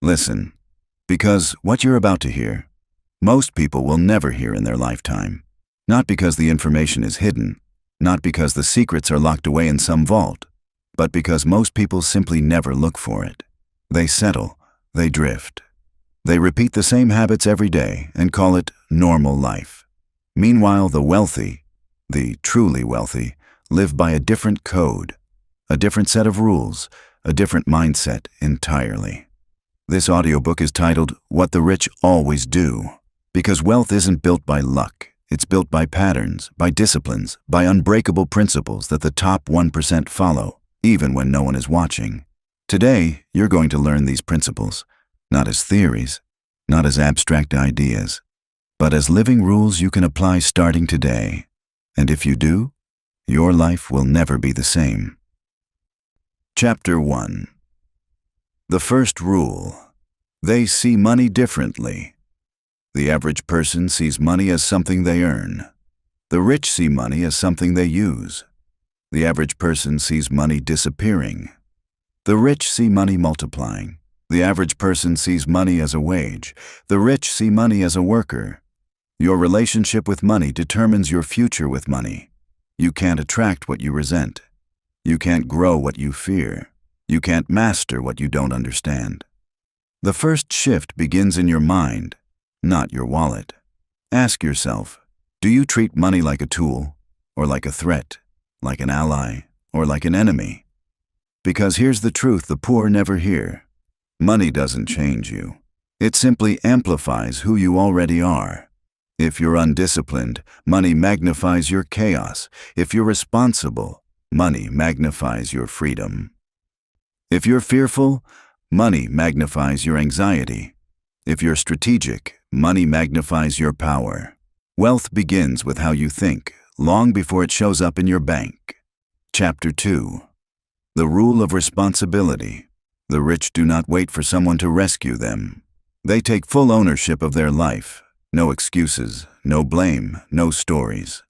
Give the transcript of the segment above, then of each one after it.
Listen, because what you're about to hear, most people will never hear in their lifetime. Not because the information is hidden, not because the secrets are locked away in some vault, but because most people simply never look for it. They settle, they drift. They repeat the same habits every day and call it normal life. Meanwhile, the wealthy, the truly wealthy, live by a different code, a different set of rules, a different mindset entirely. This audiobook is titled, What the Rich Always Do, because wealth isn't built by luck. It's built by patterns, by disciplines, by unbreakable principles that the top 1% follow, even when no one is watching. Today, you're going to learn these principles, not as theories, not as abstract ideas, but as living rules you can apply starting today. And if you do, your life will never be the same. Chapter 1. The first rule. They see money differently. The average person sees money as something they earn. The rich see money as something they use. The average person sees money disappearing. The rich see money multiplying. The average person sees money as a wage. The rich see money as a worker. Your relationship with money determines your future with money. You can't attract what you resent. You can't grow what you fear. You can't master what you don't understand. The first shift begins in your mind, not your wallet. Ask yourself, do you treat money like a tool, or like a threat, like an ally, or like an enemy? Because here's the truth the poor never hear. Money doesn't change you. It simply amplifies who you already are. If you're undisciplined, money magnifies your chaos. If you're responsible, money magnifies your freedom. If you're fearful, money magnifies your anxiety. If you're strategic, money magnifies your power. Wealth begins with how you think, long before it shows up in your bank. Chapter 2. The rule of responsibility. The rich do not wait for someone to rescue them. They take full ownership of their life. No excuses, no blame, no stories.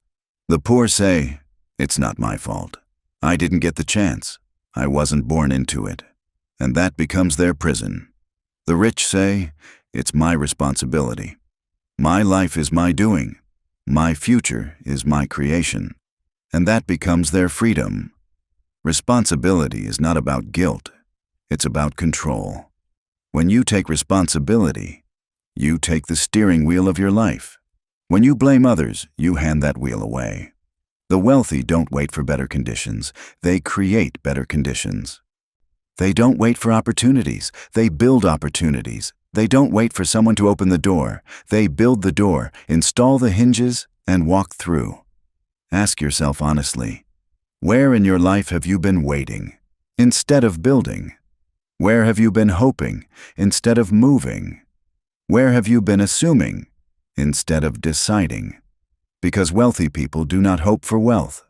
The poor say, it's not my fault. I didn't get the chance. I wasn't born into it. And that becomes their prison. The rich say, it's my responsibility. My life is my doing. My future is my creation. And that becomes their freedom. Responsibility is not about guilt. It's about control. When you take responsibility, you take the steering wheel of your life. When you blame others, you hand that wheel away. The wealthy don't wait for better conditions. They create better conditions. They don't wait for opportunities. They build opportunities. They don't wait for someone to open the door. They build the door, install the hinges, and walk through. Ask yourself honestly, where in your life have you been waiting instead of building? Where have you been hoping instead of moving? Where have you been assuming instead of deciding? Because wealthy people do not hope for wealth.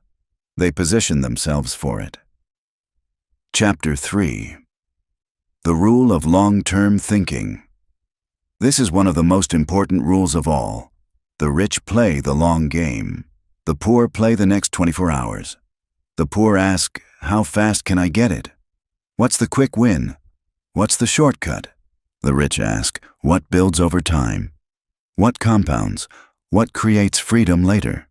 They position themselves for it. Chapter 3. The rule of long-term thinking. This is one of the most important rules of all. The rich play the long game. The poor play the next 24 hours. The poor ask, how fast can I get it? What's the quick win? What's the shortcut? The rich ask, what builds over time? What compounds? What creates freedom later?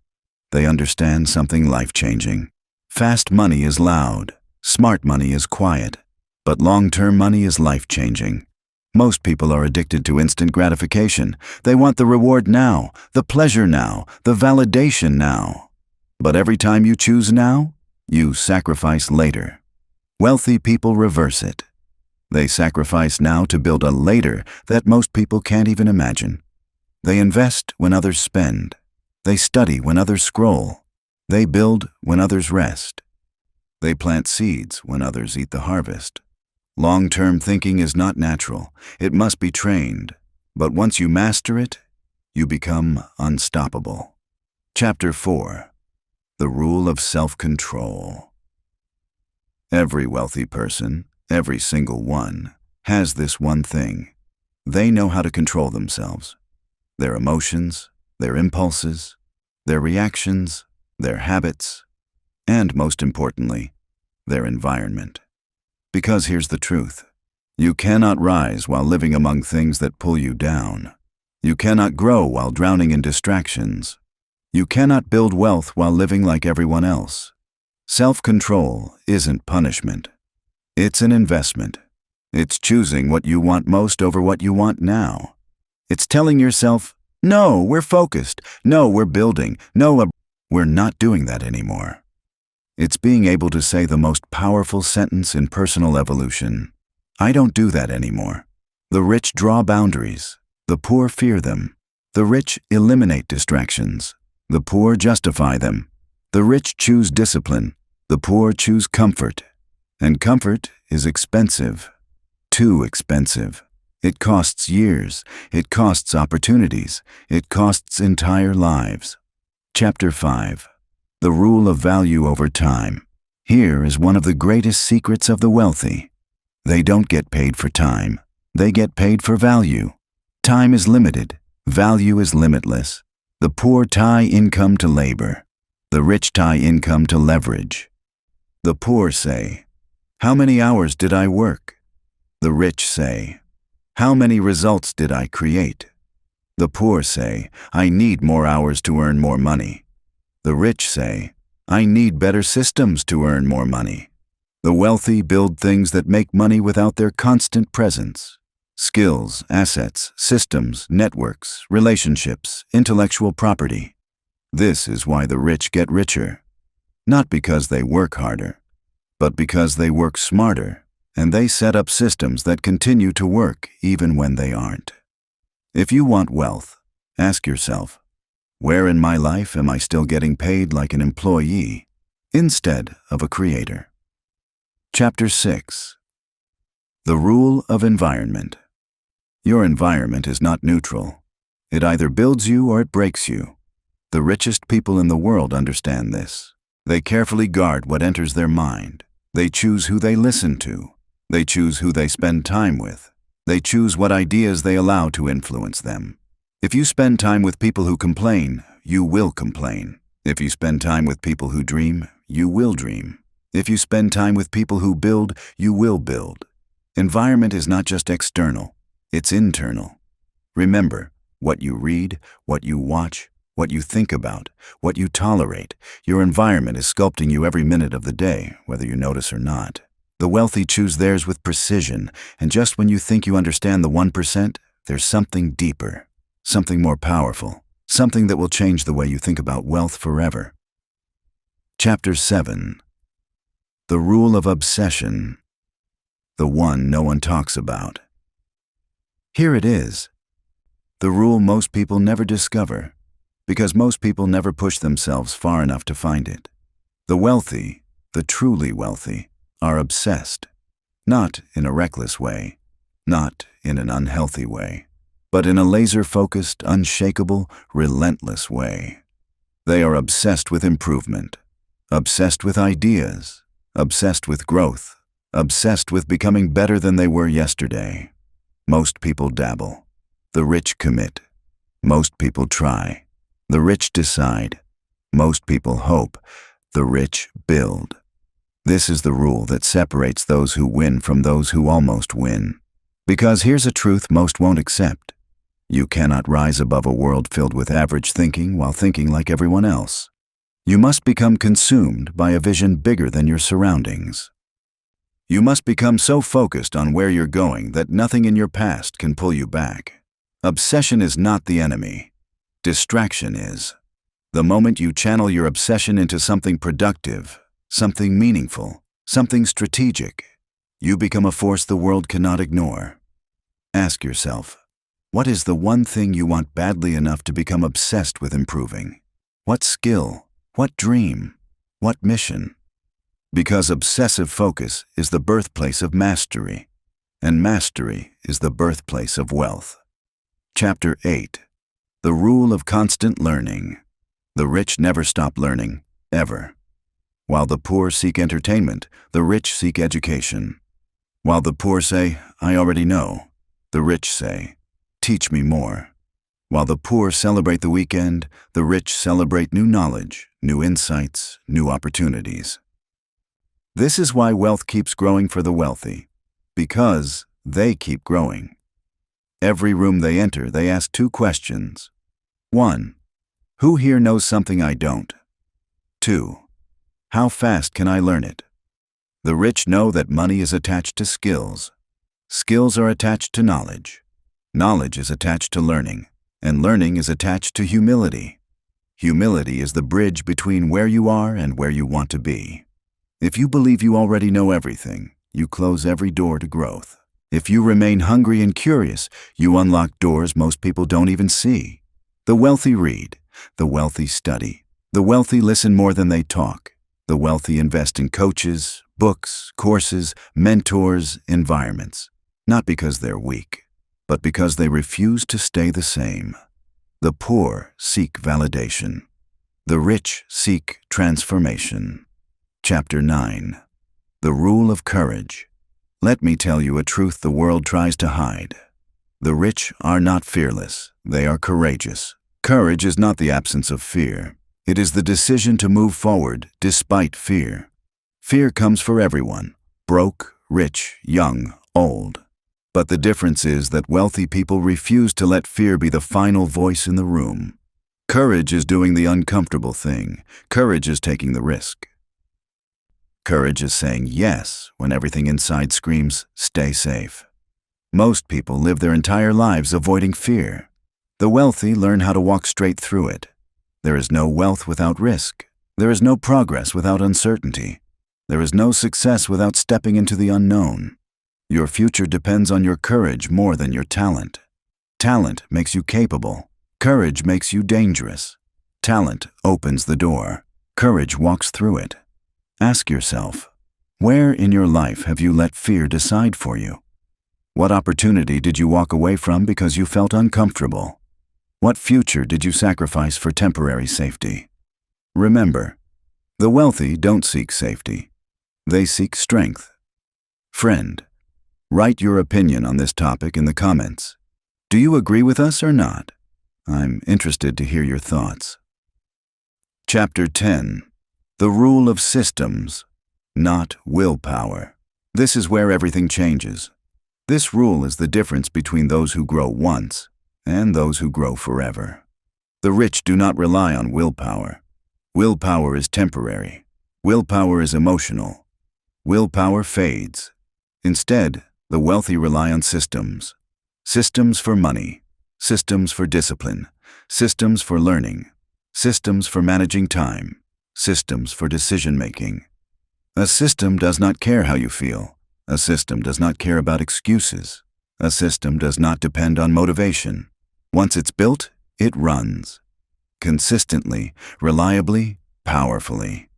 They understand something life-changing. Fast money is loud. Smart money is quiet. But long-term money is life-changing. Most people are addicted to instant gratification. They want the reward now, the pleasure now, the validation now. But every time you choose now, you sacrifice later. Wealthy people reverse it. They sacrifice now to build a later that most people can't even imagine. They invest when others spend. They study when others scroll. They build when others rest. They plant seeds when others eat the harvest. Long-term thinking is not natural. It must be trained. But once you master it, you become unstoppable. Chapter 4. The rule of self-control. Every wealthy person, every single one, has this one thing. They know how to control themselves. Their emotions, their impulses, their reactions, their habits, and most importantly, their environment. Because here's the truth. You cannot rise while living among things that pull you down. You cannot grow while drowning in distractions. You cannot build wealth while living like everyone else. Self-control isn't punishment. It's an investment. It's choosing what you want most over what you want now. It's telling yourself, no, we're focused. No, we're building. No, we're not doing that anymore. It's being able to say the most powerful sentence in personal evolution. I don't do that anymore. The rich draw boundaries. The poor fear them. The rich eliminate distractions. The poor justify them. The rich choose discipline. The poor choose comfort. And comfort is expensive. Too expensive. It costs years. It costs opportunities. It costs entire lives. Chapter 5. The Rule of Value Over Time. Here is one of the greatest secrets of the wealthy. They don't get paid for time. They get paid for value. Time is limited. Value is limitless. The poor tie income to labor. The rich tie income to leverage. The poor say, "How many hours did I work?" The rich say, "How many results did I create?" The poor say, "I need more hours to earn more money." The rich say, "I need better systems to earn more money." The wealthy build things that make money without their constant presence. Skills, assets, systems, networks, relationships, intellectual property. This is why the rich get richer. Not because they work harder, but because they work smarter, and they set up systems that continue to work even when they aren't. If you want wealth, ask yourself, where in my life am I still getting paid like an employee instead of a creator? Chapter 6. The Rule of Environment. Your environment is not neutral. It either builds you or it breaks you. The richest people in the world understand this. They carefully guard what enters their mind. They choose who they listen to. They choose who they spend time with. They choose what ideas they allow to influence them. If you spend time with people who complain, you will complain. If you spend time with people who dream, you will dream. If you spend time with people who build, you will build. Environment is not just external, it's internal. Remember, what you read, what you watch, what you think about, what you tolerate, your environment is sculpting you every minute of the day, whether you notice or not. The wealthy choose theirs with precision, and just when you think you understand the 1%, there's something deeper, something more powerful, something that will change the way you think about wealth forever. Chapter 7. The Rule of Obsession. The one no one talks about. Here it is. The rule most people never discover, because most people never push themselves far enough to find it. The wealthy, the truly wealthy, are obsessed, not in a reckless way, not in an unhealthy way, but in a laser-focused, unshakable, relentless way. They are obsessed with improvement, obsessed with ideas, obsessed with growth, obsessed with becoming better than they were yesterday. Most people dabble. The rich commit. Most people try. The rich decide. Most people hope. The rich build. This is the rule that separates those who win from those who almost win. Because here's a truth most won't accept. You cannot rise above a world filled with average thinking while thinking like everyone else. You must become consumed by a vision bigger than your surroundings. You must become so focused on where you're going that nothing in your past can pull you back. Obsession is not the enemy. Distraction is. The moment you channel your obsession into something productive, something meaningful, something strategic, you become a force the world cannot ignore. Ask yourself, what is the one thing you want badly enough to become obsessed with improving? What skill? What dream? What mission? Because obsessive focus is the birthplace of mastery, and mastery is the birthplace of wealth. Chapter 8. The Rule of Constant Learning. The rich never stop learning, ever. While the poor seek entertainment, the rich seek education. While the poor say, "I already know," the rich say, "Teach me more." While the poor celebrate the weekend, the rich celebrate new knowledge, new insights, new opportunities. This is why wealth keeps growing for the wealthy, because they keep growing. Every room they enter, they ask two questions. 1. Who here knows something I don't? 2. How fast can I learn it? The rich know that money is attached to skills. Skills are attached to knowledge. Knowledge is attached to learning, and learning is attached to humility. Humility is the bridge between where you are and where you want to be. If you believe you already know everything, you close every door to growth. If you remain hungry and curious, you unlock doors most people don't even see. The wealthy read. The wealthy study. The wealthy listen more than they talk. The wealthy invest in coaches, books, courses, mentors, environments. Not because they're weak, but because they refuse to stay the same. The poor seek validation. The rich seek transformation. Chapter 9. The Rule of Courage. Let me tell you a truth the world tries to hide. The rich are not fearless, they are courageous. Courage is not the absence of fear. It is the decision to move forward despite fear. Fear comes for everyone, broke, rich, young, old. But the difference is that wealthy people refuse to let fear be the final voice in the room. Courage is doing the uncomfortable thing. Courage is taking the risk. Courage is saying yes when everything inside screams, stay safe. Most people live their entire lives avoiding fear. The wealthy learn how to walk straight through it. There is no wealth without risk. There is no progress without uncertainty. There is no success without stepping into the unknown. Your future depends on your courage more than your talent. Talent makes you capable. Courage makes you dangerous. Talent opens the door. Courage walks through it. Ask yourself, where in your life have you let fear decide for you? What opportunity did you walk away from because you felt uncomfortable? What future did you sacrifice for temporary safety? Remember, the wealthy don't seek safety. They seek strength. Friend, write your opinion on this topic in the comments. Do you agree with us or not? I'm interested to hear your thoughts. Chapter 10. The Rule of Systems, not willpower. This is where everything changes. This rule is the difference between those who grow once and those who grow forever. The rich do not rely on willpower. Willpower is temporary. Willpower is emotional. Willpower fades. Instead, the wealthy rely on systems. Systems for money. Systems for discipline. Systems for learning. Systems for managing time. Systems for decision-making. A system does not care how you feel. A system does not care about excuses. A system does not depend on motivation. Once it's built, it runs. Consistently, reliably, powerfully.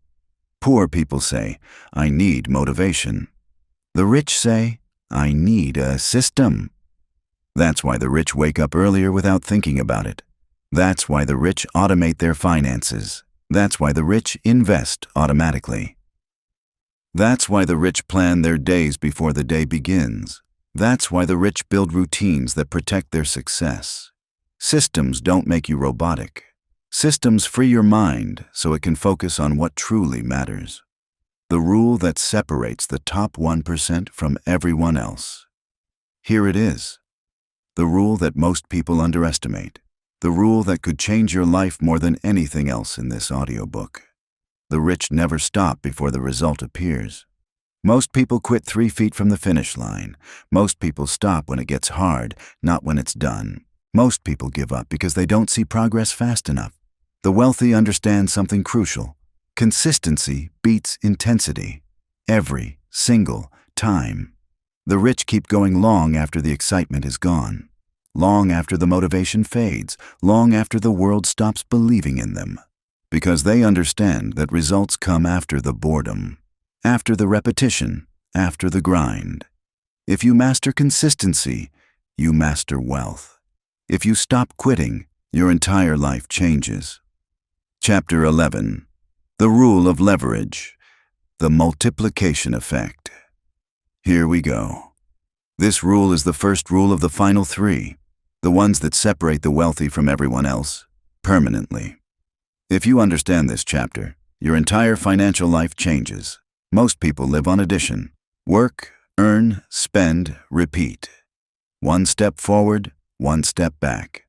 Poor people say, I need motivation. The rich say, I need a system. That's why the rich wake up earlier without thinking about it. That's why the rich automate their finances. That's why the rich invest automatically. That's why the rich plan their days before the day begins. That's why the rich build routines that protect their success. Systems don't make you robotic. Systems free your mind so it can focus on what truly matters. The rule that separates the top 1% from everyone else. Here it is. The rule that most people underestimate. The rule that could change your life more than anything else in this audiobook. The rich never stop before the result appears. Most people quit 3 feet from the finish line. Most people stop when it gets hard, not when it's done. Most people give up because they don't see progress fast enough. The wealthy understand something crucial. Consistency beats intensity. Every single time. The rich keep going long after the excitement is gone. Long after the motivation fades. Long after the world stops believing in them. Because they understand that results come after the boredom. After the repetition. After the grind. If you master consistency, you master wealth. If you stop quitting, your entire life changes. Chapter 11. The Rule of Leverage. The Multiplication Effect. Here we go. This rule is the first rule of the final 3, the ones that separate the wealthy from everyone else, permanently. If you understand this chapter, your entire financial life changes. Most people live on addition. Work, Earn, spend, repeat. One step forward, one step back.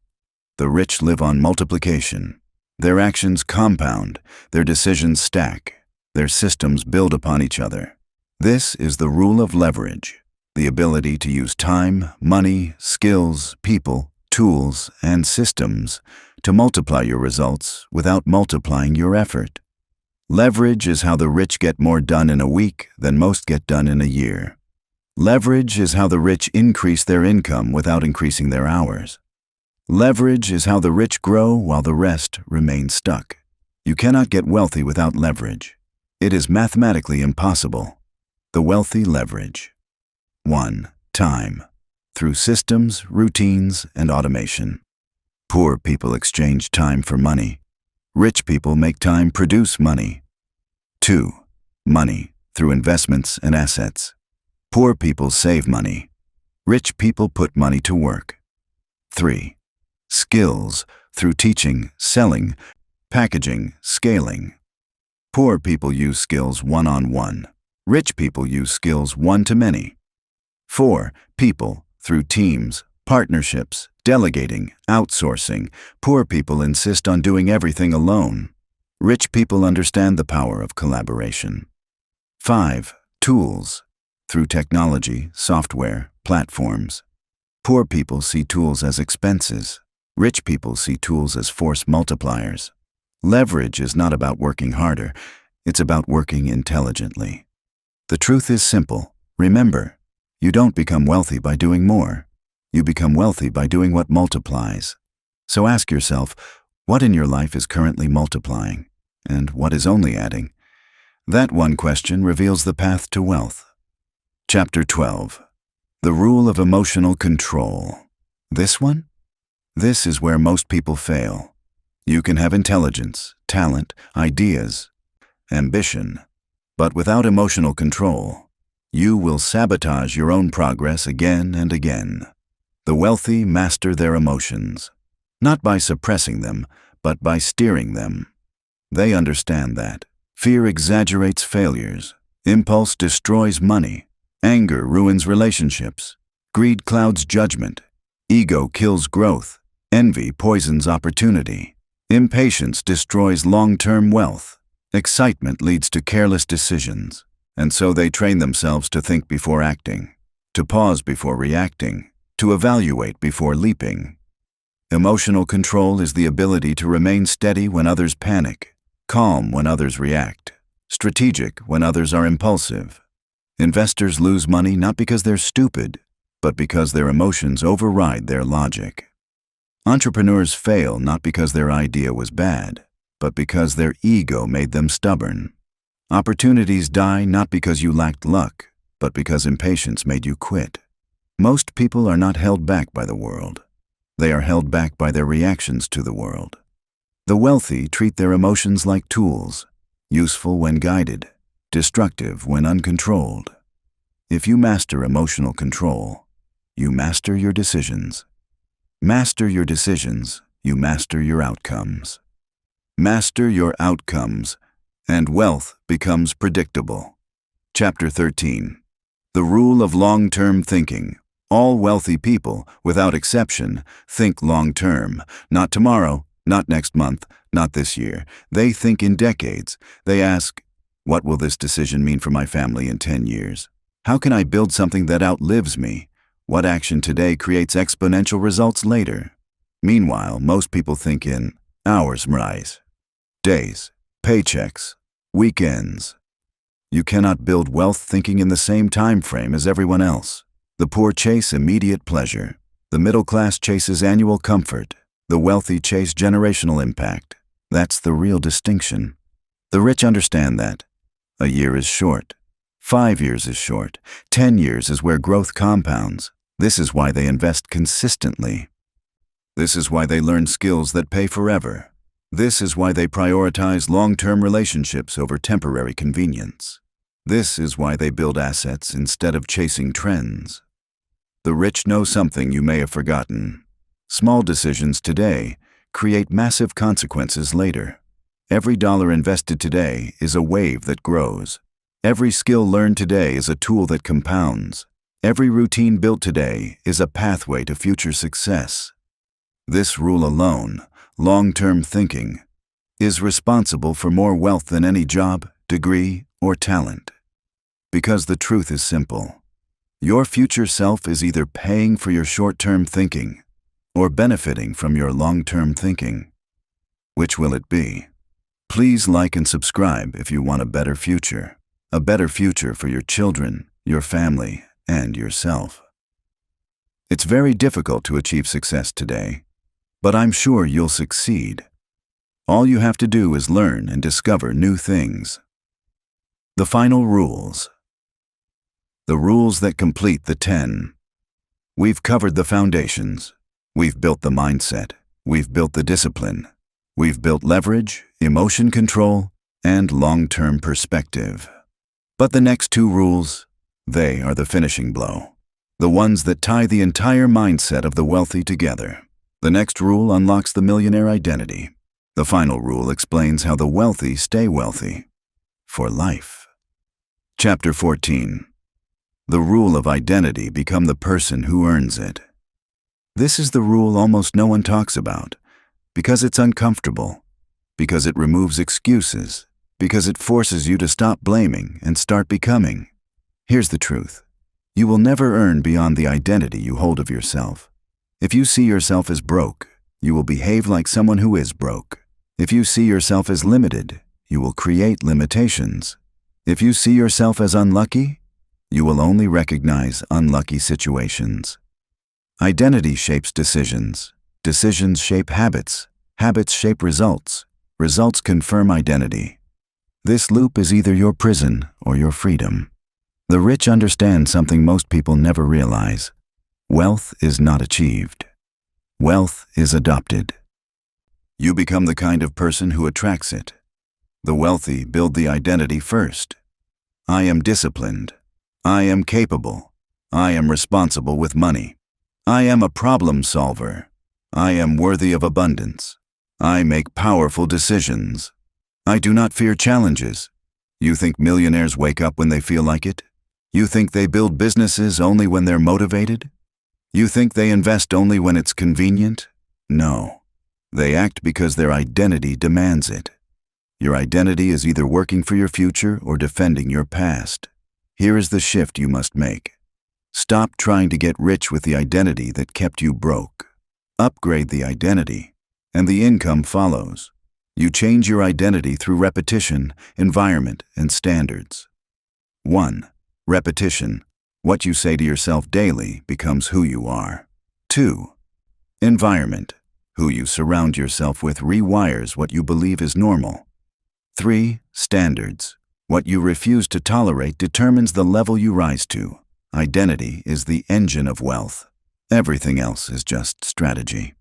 The rich live on multiplication. Their actions compound, their decisions stack, their systems build upon each other. This is the rule of leverage, the ability to use time, money, skills, people, tools, and systems to multiply your results without multiplying your effort. Leverage is how the rich get more done in a week than most get done in a year. Leverage is how the rich increase their income without increasing their hours. Leverage is how the rich grow while the rest remain stuck. You cannot get wealthy without leverage. It is mathematically impossible. The wealthy leverage. 1. Time. Through systems, routines, and automation. Poor people exchange time for money. Rich people make time produce money. 2. Money. Through investments and assets. Poor people save money. Rich people put money to work. 3. Skills. Through teaching, selling, packaging, scaling. Poor people use skills one-on-one. Rich people use skills one-to-many. 4. People. Through teams, partnerships, delegating, outsourcing. Poor people insist on doing everything alone. Rich people understand the power of collaboration. 5. Tools. Through technology, software, platforms. Poor people see tools as expenses. Rich people see tools as force multipliers. Leverage is not about working harder, it's about working intelligently. The truth is simple. Remember, you don't become wealthy by doing more. You become wealthy by doing what multiplies. So ask yourself, what in your life is currently multiplying, and what is only adding? That one question reveals the path to wealth. Chapter 12. The Rule of Emotional Control. This one? This is where most people fail. You can have intelligence, talent, ideas, ambition, but without emotional control, you will sabotage your own progress again and again. The wealthy master their emotions, not by suppressing them, but by steering them. They understand that fear exaggerates failures, impulse destroys money, anger ruins relationships, greed clouds judgment, ego kills growth, envy poisons opportunity, impatience destroys long-term wealth, excitement leads to careless decisions, and so they train themselves to think before acting, to pause before reacting, to evaluate before leaping. Emotional control is the ability to remain steady when others panic, calm when others react, strategic when others are impulsive. Investors lose money not because they're stupid, but because their emotions override their logic. Entrepreneurs fail not because their idea was bad, but because their ego made them stubborn. Opportunities die not because you lacked luck, but because impatience made you quit. Most people are not held back by the world. They are held back by their reactions to the world. The wealthy treat their emotions like tools, useful when guided, destructive when uncontrolled. If you master emotional control, you master your decisions. Master your decisions, you master your outcomes. Master your outcomes, and wealth becomes predictable. Chapter 13. The Rule of Long-Term Thinking. All wealthy people, without exception, think long-term. Not tomorrow, not next month, not this year. They think in decades. They ask, what will this decision mean for my family in 10 years? How can I build something that outlives me? What action today creates exponential results later? Meanwhile, most people think in hours, days, paychecks, weekends. You cannot build wealth thinking in the same time frame as everyone else. The poor chase immediate pleasure. The middle class chases annual comfort. The wealthy chase generational impact. That's the real distinction. The rich understand that. A year is short. 5 years is short. 10 years is where growth compounds. This is why they invest consistently. This is why they learn skills that pay forever. This is why they prioritize long-term relationships over temporary convenience. This is why they build assets instead of chasing trends. The rich know something you may have forgotten. Small decisions today create massive consequences later. Every dollar invested today is a wave that grows. Every skill learned today is a tool that compounds. Every routine built today is a pathway to future success. This rule alone, long-term thinking, is responsible for more wealth than any job, degree, or talent. Because the truth is simple. Your future self is either paying for your short-term thinking or benefiting from your long-term thinking. Which will it be? Please like and subscribe if you want a better future for your children, your family, and yourself. It's very difficult to achieve success today, but I'm sure you'll succeed. All you have to do is learn and discover new things. The final rules. The rules that complete the 10. We've covered the foundations. We've built the mindset. We've built the discipline. We've built leverage, emotion control, and long-term perspective. But the next 2 rules, they are the finishing blow. The ones that tie the entire mindset of the wealthy together. The next rule unlocks the millionaire identity. The final rule explains how the wealthy stay wealthy for life. Chapter 14. The rule of identity: become the person who earns it. This is the rule almost no one talks about, because it's uncomfortable, because it removes excuses, because it forces you to stop blaming and start becoming. Here's the truth. You will never earn beyond the identity you hold of yourself. If you see yourself as broke, you will behave like someone who is broke. If you see yourself as limited, you will create limitations. If you see yourself as unlucky, you will only recognize unlucky situations. Identity shapes decisions. Decisions shape habits. Habits shape results. Results confirm identity. This loop is either your prison or your freedom. The rich understand something most people never realize. Wealth is not achieved. Wealth is adopted. You become the kind of person who attracts it. The wealthy build the identity first. I am disciplined. I am capable. I am responsible with money. I am a problem solver. I am worthy of abundance. I make powerful decisions. I do not fear challenges. You think millionaires wake up when they feel like it? You think they build businesses only when they're motivated? You think they invest only when it's convenient? No. They act because their identity demands it. Your identity is either working for your future or defending your past. Here is the shift you must make. Stop trying to get rich with the identity that kept you broke. Upgrade the identity, and the income follows. You change your identity through repetition, environment, and standards. 1. Repetition. What you say to yourself daily becomes who you are. 2. Environment. Who you surround yourself with rewires what you believe is normal. 3. Standards. What you refuse to tolerate determines the level you rise to. Identity is the engine of wealth. Everything else is just strategy.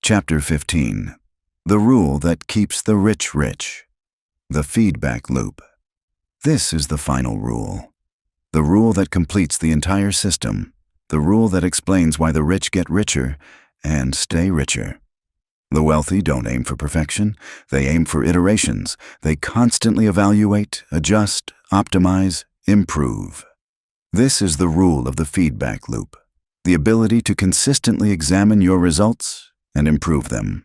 Chapter 15. The rule that keeps the rich rich. The feedback loop. This is the final rule. The rule that completes the entire system. The rule that explains why the rich get richer and stay richer. The wealthy don't aim for perfection. They aim for iterations. They constantly evaluate, adjust, optimize, improve. This is the rule of the feedback loop. The ability to consistently examine your results and improve them.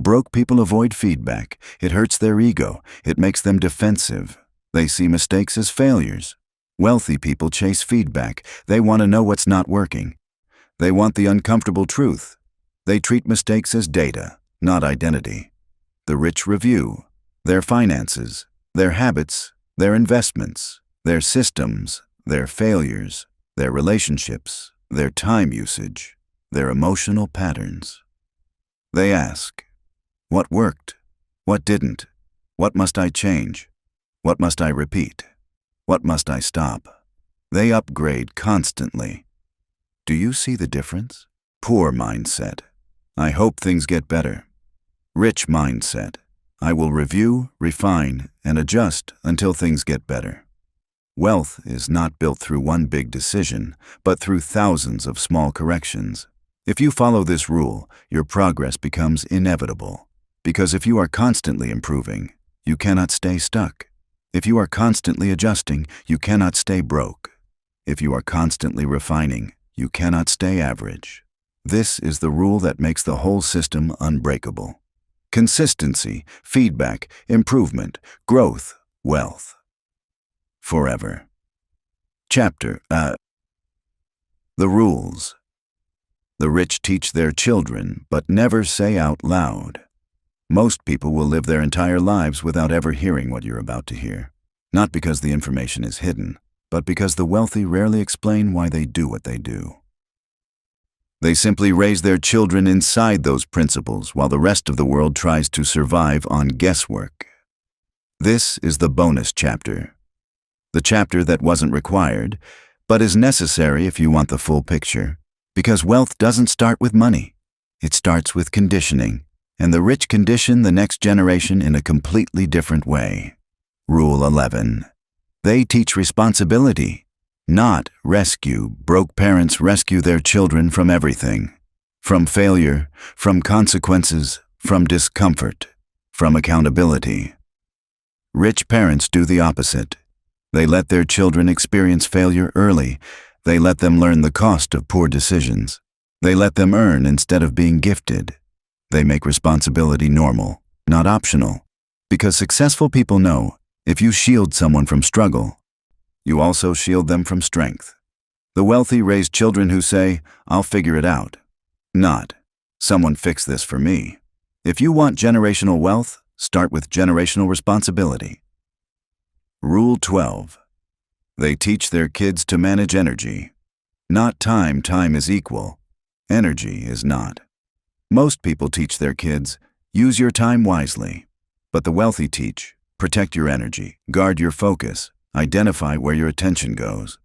Broke people avoid feedback. It hurts their ego. It makes them defensive. They see mistakes as failures. Wealthy people chase feedback. They want to know what's not working. They want the uncomfortable truth. They treat mistakes as data, not identity. The rich review their finances, their habits, their investments, their systems, their failures, their relationships, their time usage, their emotional patterns. They ask, what worked? What didn't? What must I change? What must I repeat? What must I stop? They upgrade constantly. Do you see the difference? Poor mindset. I hope things get better. Rich mindset. I will review, refine, and adjust until things get better. Wealth is not built through one big decision, but through thousands of small corrections. If you follow this rule, your progress becomes inevitable. Because if you are constantly improving, you cannot stay stuck. If you are constantly adjusting, you cannot stay broke. If you are constantly refining, you cannot stay average. This is the rule that makes the whole system unbreakable. Consistency, feedback, improvement, growth, wealth. Forever. The rules. The rich teach their children, but never say out loud. Most people will live their entire lives without ever hearing what you're about to hear. Not because the information is hidden, but because the wealthy rarely explain why they do what they do. They simply raise their children inside those principles while the rest of the world tries to survive on guesswork. This is the bonus chapter. The chapter that wasn't required, but is necessary if you want the full picture. Because wealth doesn't start with money. It starts with conditioning, and the rich condition the next generation in a completely different way. Rule 11. They teach responsibility, not rescue. Broke parents rescue their children from everything. From failure, from consequences, from discomfort, from accountability. Rich parents do the opposite. They let their children experience failure early. They let them learn the cost of poor decisions. They let them earn instead of being gifted. They make responsibility normal, not optional. Because successful people know, if you shield someone from struggle, you also shield them from strength. The wealthy raise children who say, "I'll figure it out." Not, "Someone fix this for me." If you want generational wealth, start with generational responsibility. Rule 12. They teach their kids to manage energy. Not time. Time is equal. Energy is not. Most people teach their kids, use your time wisely. But the wealthy teach, protect your energy, guard your focus, identify where your attention goes.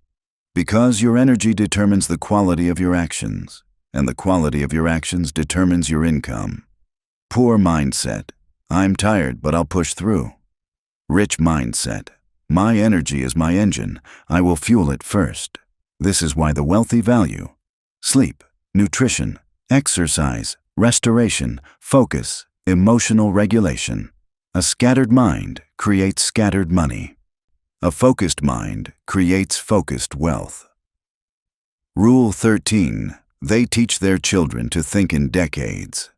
Because your energy determines the quality of your actions, and the quality of your actions determines your income. Poor mindset, "I'm tired, but I'll push through." Rich mindset, "My energy is my engine, I will fuel it first." This is why the wealthy value sleep, nutrition, exercise, restoration, focus, emotional regulation. A scattered mind creates scattered money. A focused mind creates focused wealth. Rule 13. They teach their children to think in decades.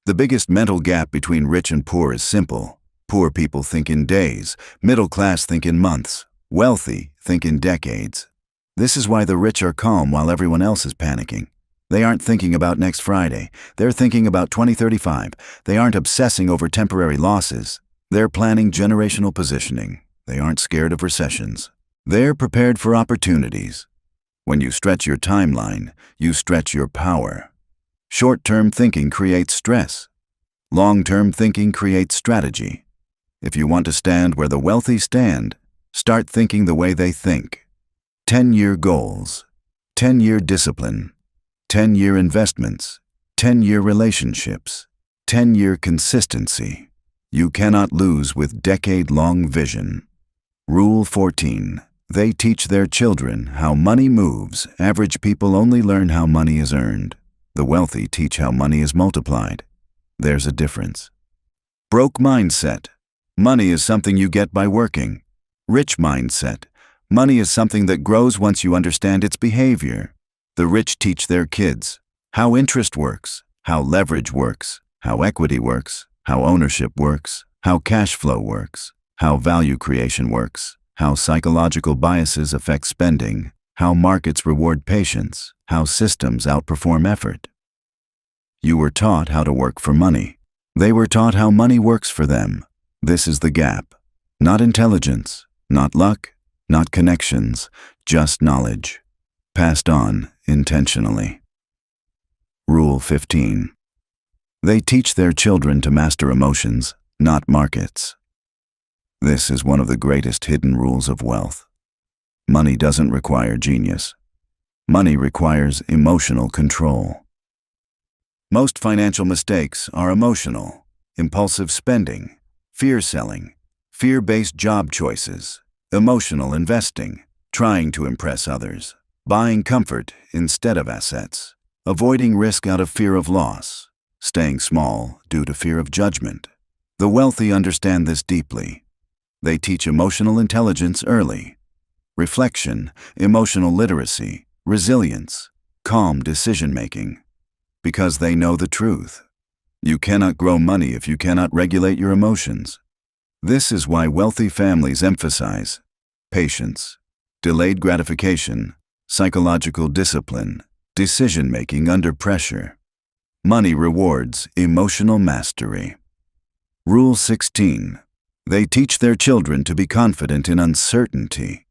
The biggest mental gap between rich and poor is simple. Poor people think in days, middle class think in months, wealthy think in decades. This is why the rich are calm while everyone else is panicking. They aren't thinking about next Friday, they're thinking about 2035. They aren't obsessing over temporary losses. They're planning generational positioning. They aren't scared of recessions. They're prepared for opportunities. When you stretch your timeline, you stretch your power. Short-term thinking creates stress. Long-term thinking creates strategy. If you want to stand where the wealthy stand, start thinking the way they think. 10-year goals, 10-year discipline, 10-year investments, 10-year relationships, 10-year consistency. You cannot lose with decade-long vision. Rule 14. They teach their children how money moves. Average people only learn how money is earned. The wealthy teach how money is multiplied. There's a difference. Broke mindset. Money is something you get by working. Rich mindset. Money is something that grows once you understand its behavior. The rich teach their kids how interest works, how leverage works, how equity works, how ownership works, how cash flow works, how value creation works, how psychological biases affect spending, how markets reward patience, how systems outperform effort. You were taught how to work for money. They were taught how money works for them. This is the gap. Not intelligence, not luck, not connections, just knowledge. Passed on intentionally. Rule 15. They teach their children to master emotions, not markets. This is one of the greatest hidden rules of wealth. Money doesn't require genius. Money requires emotional control. Most financial mistakes are emotional: impulsive spending, fear selling, fear-based job choices, emotional investing, trying to impress others, buying comfort instead of assets, avoiding risk out of fear of loss, staying small due to fear of judgment. The wealthy understand this deeply. They teach emotional intelligence early. Reflection, emotional literacy, resilience, calm decision-making. Because they know the truth. You cannot grow money if you cannot regulate your emotions. This is why wealthy families emphasize patience, delayed gratification, psychological discipline, decision-making under pressure. Money rewards emotional mastery. Rule 16. They teach their children to be confident in uncertainty.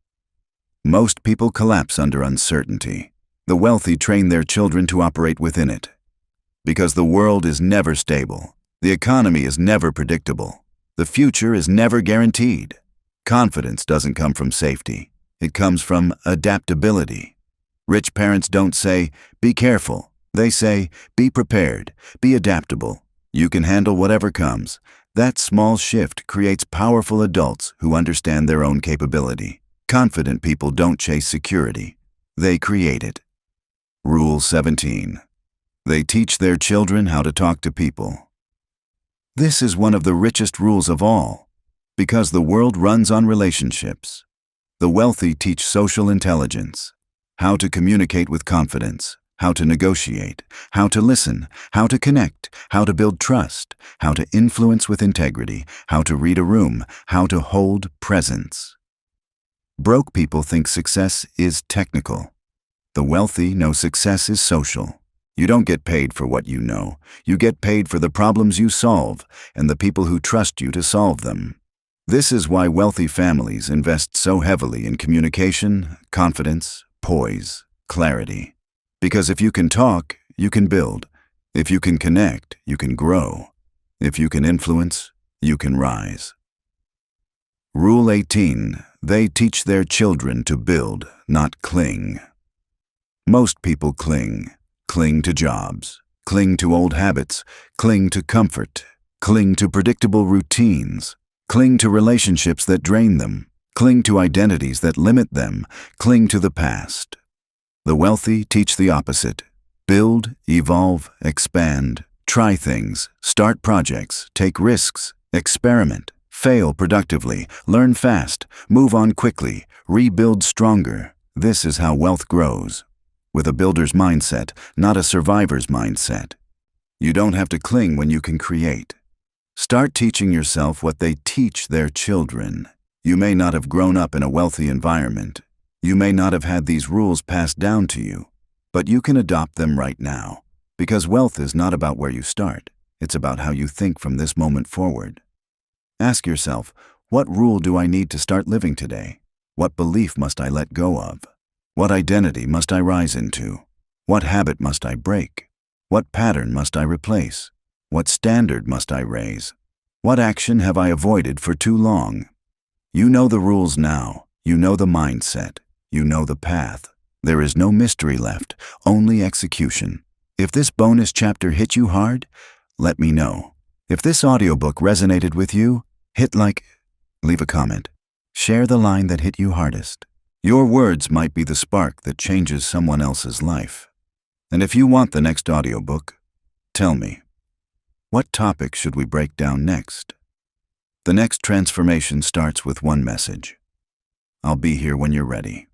Most people collapse under uncertainty. The wealthy train their children to operate within it. Because the world is never stable. The economy is never predictable. The future is never guaranteed. Confidence doesn't come from safety. It comes from adaptability. Rich parents don't say, "Be careful." They say, "Be prepared, be adaptable. You can handle whatever comes." That small shift creates powerful adults who understand their own capability. Confident people don't chase security. They create it. Rule 17. They teach their children how to talk to people. This is one of the richest rules of all, because the world runs on relationships. The wealthy teach social intelligence, how to communicate with confidence, how to negotiate, how to listen, how to connect, how to build trust, how to influence with integrity, how to read a room, how to hold presence. Broke people think success is technical. The wealthy know success is social. You don't get paid for what you know. You get paid for the problems you solve and the people who trust you to solve them. This is why wealthy families invest so heavily in communication, confidence, poise, clarity. Because if you can talk, you can build. If you can connect, you can grow. If you can influence, you can rise. Rule 18. They teach their children to build, not cling. Most people cling. Cling to jobs, cling to old habits, cling to comfort, cling to predictable routines, cling to relationships that drain them, cling to identities that limit them, cling to the past. The wealthy teach the opposite. Build, evolve, expand, try things, start projects, take risks, experiment, fail productively, learn fast, move on quickly, rebuild stronger. This is how wealth grows. With a builder's mindset, not a survivor's mindset. You don't have to cling when you can create. Start teaching yourself what they teach their children. You may not have grown up in a wealthy environment. You may not have had these rules passed down to you, but you can adopt them right now. Because wealth is not about where you start. It's about how you think from this moment forward. Ask yourself, what rule do I need to start living today? What belief must I let go of? What identity must I rise into? What habit must I break? What pattern must I replace? What standard must I raise? What action have I avoided for too long? You know the rules now. You know the mindset. You know the path. There is no mystery left, only execution. If this bonus chapter hit you hard, let me know. If this audiobook resonated with you, hit like, leave a comment, share the line that hit you hardest. Your words might be the spark that changes someone else's life. And if you want the next audiobook, tell me, what topic should we break down next? The next transformation starts with one message. I'll be here when you're ready.